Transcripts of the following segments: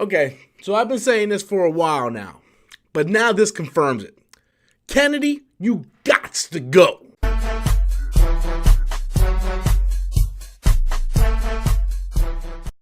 Okay, so I've been saying this for a while now, but now this confirms it. Kennedy, you gots to go.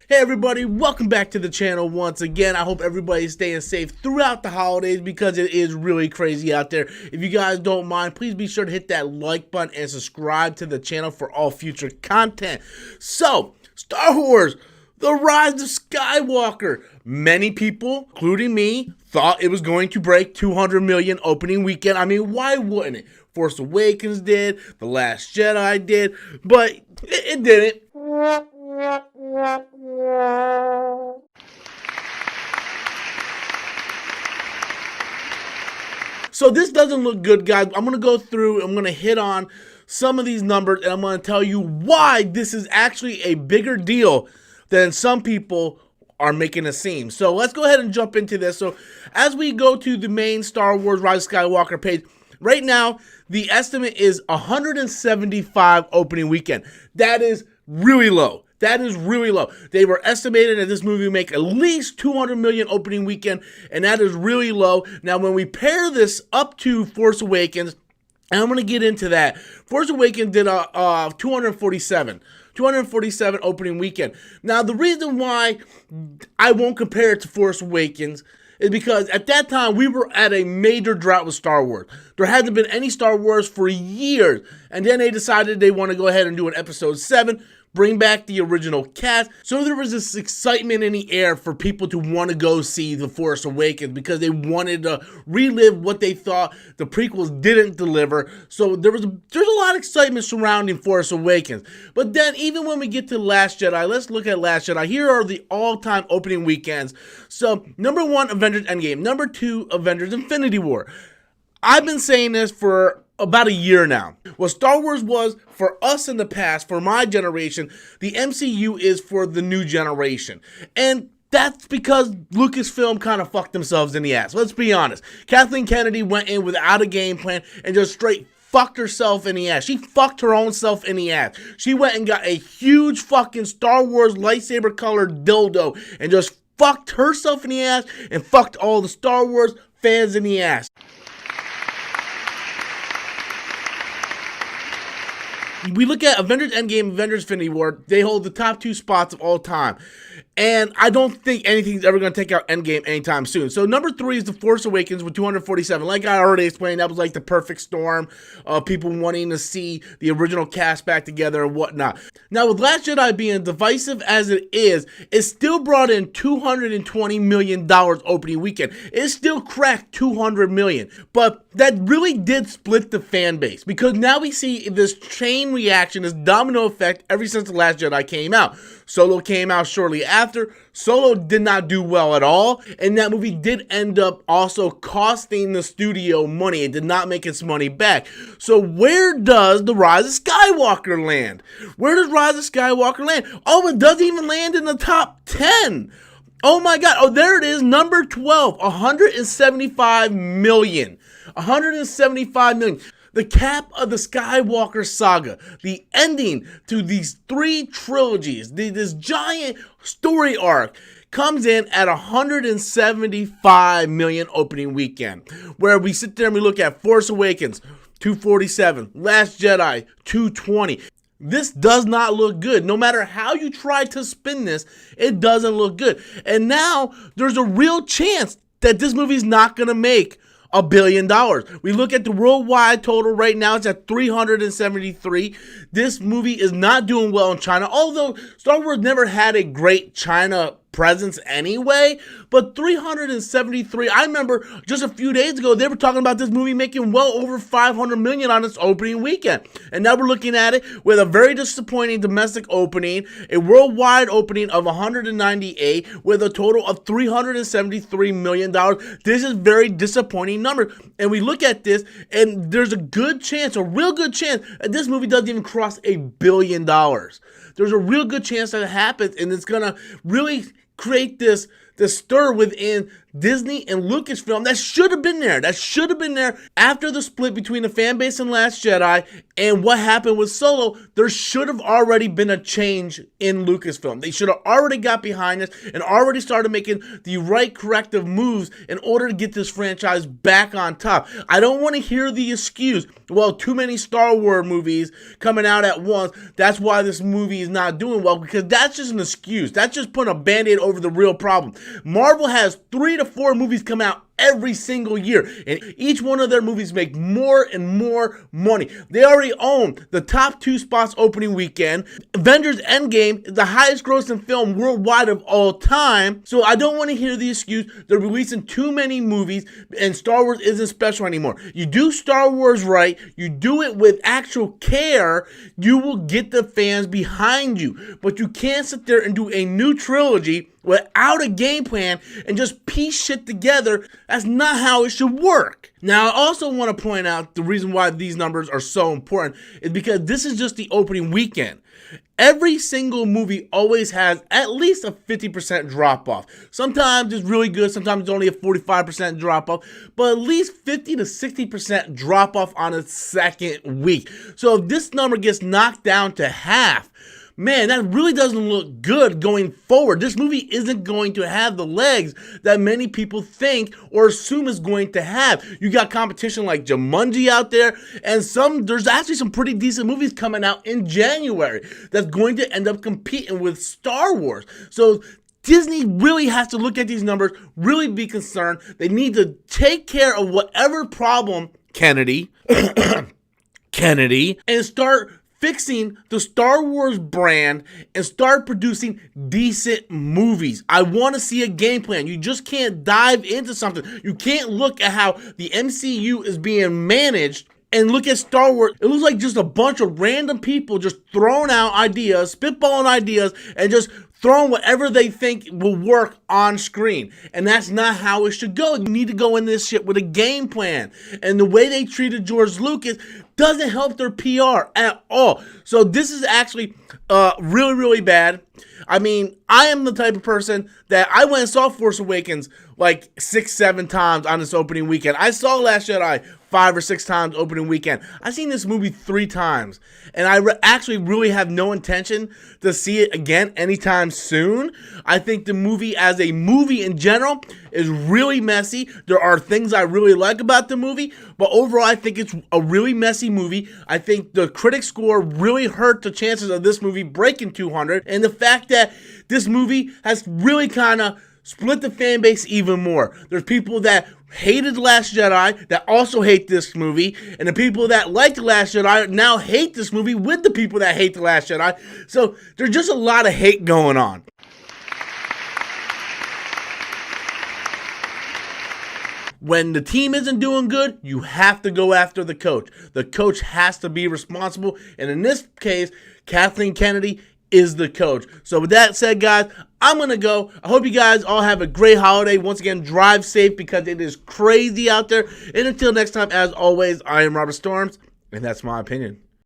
Hey everybody, welcome back to the channel once again. I hope everybody's staying safe throughout the holidays because it is really crazy out there. If you guys don't mind, please be sure to hit that like button and subscribe to the channel for all future content. So, Star Wars, The Rise of Skywalker. Many people, including me, thought it was going to break 200 million opening weekend. I mean, why wouldn't it? Force Awakens did, The Last Jedi did, but it didn't. So this doesn't look good, guys. I'm going to go through, I'm going to hit on some of these numbers, and I'm going to tell you why this is actually a bigger deal than some people are making it seem. So let's go ahead and jump into this. So as we go to the main Star Wars Rise of Skywalker page, right now, the estimate is 175 opening weekend. That is really low. That is really low. They were estimating that this movie would make at least 200 million opening weekend, and that is really low. Now, when we pair this up to Force Awakens, and I'm going to get into that. Force Awakens did 247 opening weekend. Now, the reason why I won't compare it to Force Awakens is because at that time, we were at a major drought with Star Wars. There hasn't been any Star Wars for years, and then they decided they want to go ahead and do an episode 7, bring back the original cast. So there was this excitement in the air for people to want to go see The Force Awakens because they wanted to relive what they thought the prequels didn't deliver. So there's a lot of excitement surrounding Force Awakens. But then even when we get to Last Jedi, let's look at Last Jedi. Here are the all-time opening weekends. So number 1, Avengers Endgame. Number 2, Avengers Infinity War. I've been saying this for about a year now. What Star Wars was for us in the past, for my generation, the MCU is for the new generation. And that's because Lucasfilm kind of fucked themselves in the ass. Let's be honest. Kathleen Kennedy went in without a game plan and just straight fucked herself in the ass. She fucked her own self in the ass. She went and got a huge fucking Star Wars lightsaber colored dildo and just fucked herself in the ass and fucked all the Star Wars fans in the ass. We look at Avengers Endgame, Avengers Infinity War, they hold the top 2 spots of all time. And I don't think anything's ever going to take out Endgame anytime soon. So number 3 is The Force Awakens with 247. Like I already explained, that was like the perfect storm of people wanting to see the original cast back together and whatnot. Now with Last Jedi being divisive as it is, it still brought in $220 million opening weekend. It still cracked 200 million. But that really did split the fan base because now we see this chain reaction, this domino effect ever since The Last Jedi came out. Solo came out shortly after. Solo did not do well at all, and that movie did end up also costing the studio money. It did not make its money back. So where does The Rise of Skywalker land? Where does Rise of Skywalker land? Oh, it doesn't even land in the top 10. Oh my God. Oh, there it is. Number 12, 175 million. 175 million. The cap of the Skywalker saga, the ending to these 3 trilogies, this giant story arc, comes in at 175 million opening weekend, where we sit there and we look at Force Awakens, 247, Last Jedi, 220. This does not look good. No matter how you try to spin this, it doesn't look good. And now there's a real chance that this movie's not going to make $1 billion. We look at the worldwide total right now, it's at 373. This movie is not doing well in China, although Star Wars never had a great China presence anyway, but 373, I remember just a few days ago, they were talking about this movie making well over 500 million on its opening weekend, and now we're looking at it with a very disappointing domestic opening, a worldwide opening of 198 with a total of $373 million. This is very disappointing number, and we look at this, and there's a good chance, a real good chance, that this movie doesn't even cross $1 billion. There's a real good chance that it happens, and it's gonna really create this the stir within Disney and Lucasfilm that should have been there. That should have been there after the split between the fan base and Last Jedi and what happened with Solo. There should have already been a change in Lucasfilm. They should have already got behind this and already started making the right corrective moves in order to get this franchise back on top. I don't want to hear the excuse, well, too many Star Wars movies coming out at once. That's why this movie is not doing well, because that's just an excuse. That's just putting a Band-Aid over the real problem. Marvel has 3 to 4 movies come out every single year, and each one of their movies make more and more money. They already own the top 2 spots opening weekend. Avengers Endgame is the highest grossing film worldwide of all time, so I don't want to hear the excuse they're releasing too many movies and Star Wars isn't special anymore. You do Star Wars right, you do it with actual care, you will get the fans behind you, but you can't sit there and do a new trilogy without a game plan and just piece shit together. That's not how it should work. Now, I also want to point out the reason why these numbers are so important is because this is just the opening weekend. Every single movie always has at least a 50% drop off. Sometimes it's really good, sometimes it's only a 45% drop off, but at least 50 to 60% drop off on its second week. So if this number gets knocked down to half, man, that really doesn't look good going forward. This movie isn't going to have the legs that many people think or assume is going to have. You got competition like Jumanji out there, and there's actually some pretty decent movies coming out in January that's going to end up competing with Star Wars. So Disney really has to look at these numbers, really be concerned. They need to take care of whatever problem, Kennedy, and start fixing the Star Wars brand and start producing decent movies. I want to see a game plan. You just can't dive into something. You can't look at how the MCU is being managed and look at Star Wars. It looks like just a bunch of random people just throwing out ideas, spitballing ideas, and just throwing whatever they think will work on screen. And that's not how it should go. You need to go in this shit with a game plan. And the way they treated George Lucas doesn't help their PR at all. So this is actually really, really bad. I mean, I am the type of person that I went and saw Force Awakens like 6-7 times on this opening weekend. I saw Last Jedi 5 or 6 times opening weekend. I've seen this movie 3 times, and I actually really have no intention to see it again anytime soon. I think the movie as a movie in general is really messy. There are things I really like about the movie, but overall I think it's a really messy movie. I think the critic score really hurt the chances of this movie breaking 200, and the fact that this movie has really kind of split the fan base even more. There's people that hated The Last Jedi that also hate this movie, and the people that like The Last Jedi now hate this movie with the people that hate The Last Jedi. So there's just a lot of hate going on. When the team isn't doing good, you have to go after the coach. The coach has to be responsible, and in this case, Kathleen Kennedy is the coach. So with that said, guys, I'm going to go. I hope you guys all have a great holiday. Once again, drive safe because it is crazy out there. And until next time, as always, I am Robert Storms, and that's my opinion.